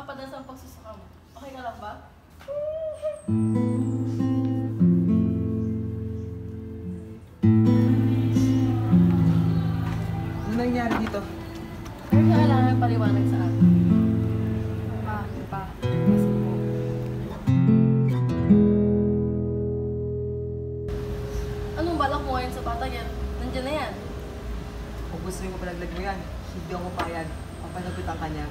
nakakapadansa ang pagsusaka mo. Okay ka lang ba? Ano nangyari dito? Pero kailangan paliwanag sa akin. Pa. Anong balak mo ngayon sa bata yan? Nandiyan na yan. Kung gusto mo palaglag mo yan, hindi ako payag. Papanagutan ka niya.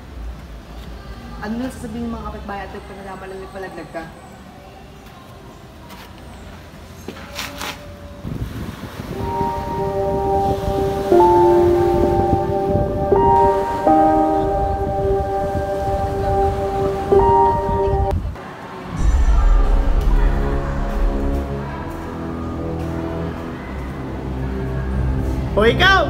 Ano nang sasabihin ng mga kapitbahay at pag nalaman lang nagpalaglag ka? O ikaw!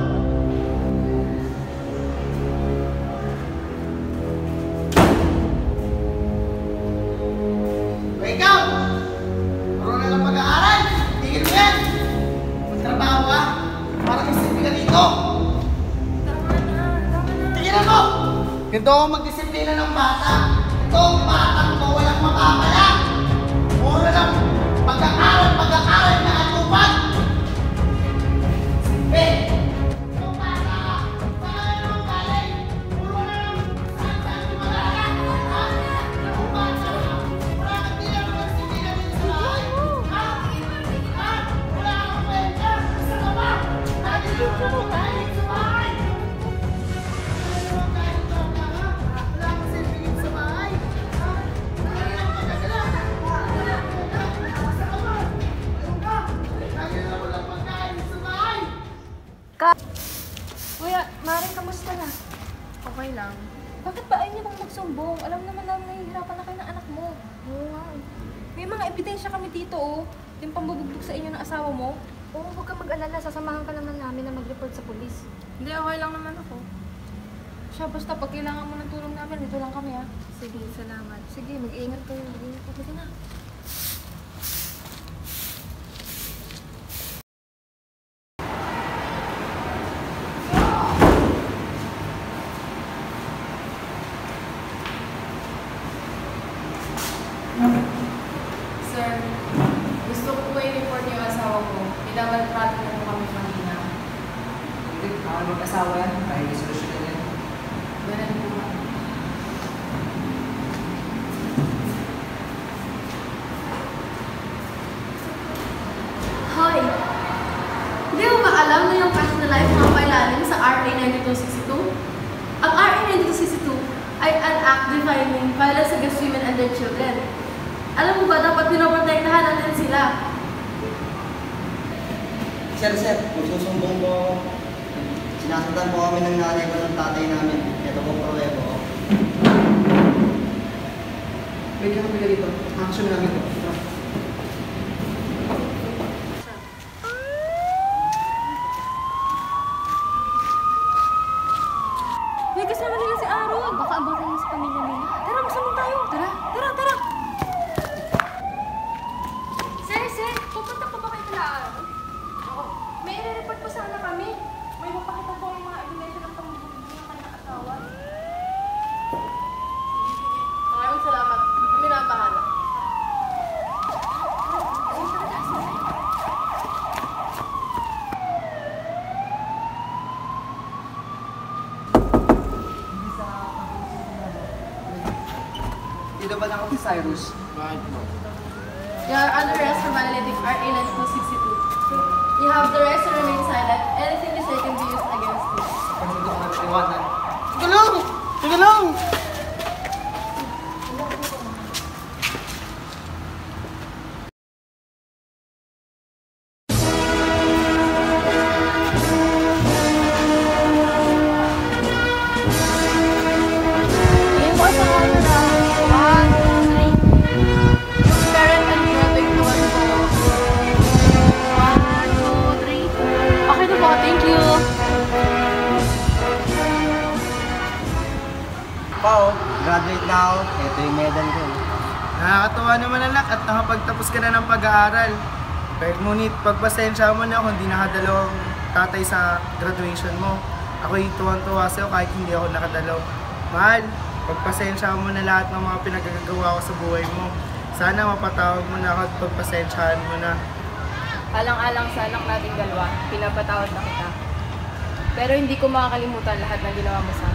O ikaw! Puro na lang pag-aaral! Tingin mo yan! Magtrabaho ka! Para magsilbi ka dito! Tingnan mo! Ganito ako magdisiplina ng bata! Ito ang batang ko, walang mapapala! Puro lang pag-aaral na atupag! Kuya, Mare, kamusta na? Okay lang. Bakit ba ayaw niyo bang magsumbong? Alam naman namin nahihirapan na kayo ng anak mo. Oo nga. May mga ebidensya kami dito, oh. Yung pambubugtog sa inyo ng asawa mo. Oo, huwag kang mag-alala. Sasamahan ka naman namin na mag-report sa polis. Hindi, okay lang naman ako. Siya, basta pag kailangan mo ng tulong namin, dito lang kami, ha? Sige, salamat. Sige, mag-iingat kayo. Mag-iingat ka. Sige na. Sir, gusto ko po i-report yung asawa ko. Minamaltrato na po kami kanina. Hindi, ako mag-asawa yan. Kaya may solusyon yan. Ganun po ba? Hoy! Hindi mo ba alam na yung cash na life mga pailalim sa RA 9262? Ang RA 9262 ay an act defining violence against women and their children. Alam mo ba, dapat pinoprotektahan natin sila. Sir, magsusumbong po ako. Sinasaktan po kami ng nanay ko ng tatay namin. Ito po problema ko. Pwede kang bigay dito. Action namin ito. May kasama nila si Aaron. Baka abakan mo sa pamilya nila. Tara, magsamang tayo. Tara, tara. Sir, pupunta pa ba kayo kila Aaron? Oo. May i-report po sana kami. May mapakita po yung mga ebidensya ng pambubugtog ng kanyang asawa. Maraming salamat. Kami na ang bahala. Dito ba na ako si Cyrus? You are under arrest for violating RA 9262. You have the right to remain silent. Anything you say can be used against you. Pagsundo ko ng iwanan. Tulong! Tulong! Ngayon po sa camera. 1, 2, 3. Yung parent and brother ko po. 1, 2, 3. Okay na po. Thank you. Pao, graduate na ako. Ito yung medal ko. Nakakatawa naman anak at nakapagtapos ka na ng pag-aaral. Pero ngunit pagpasensya mo na kung di nakadalawang tatay sa graduation mo. Ako'y tuwang-tuwa sa'yo kahit hindi ako nakadalaw. Mahal, Pagpasensya mo na lahat ng mga pinagagawa ko sa buhay mo. Sana mapatawad mo na ako at pagpasensyahan mo na. Alang-alang sa anak nating dalawa, pinapatawad na kita. Pero hindi ko makakalimutan lahat ng ginawa mo sa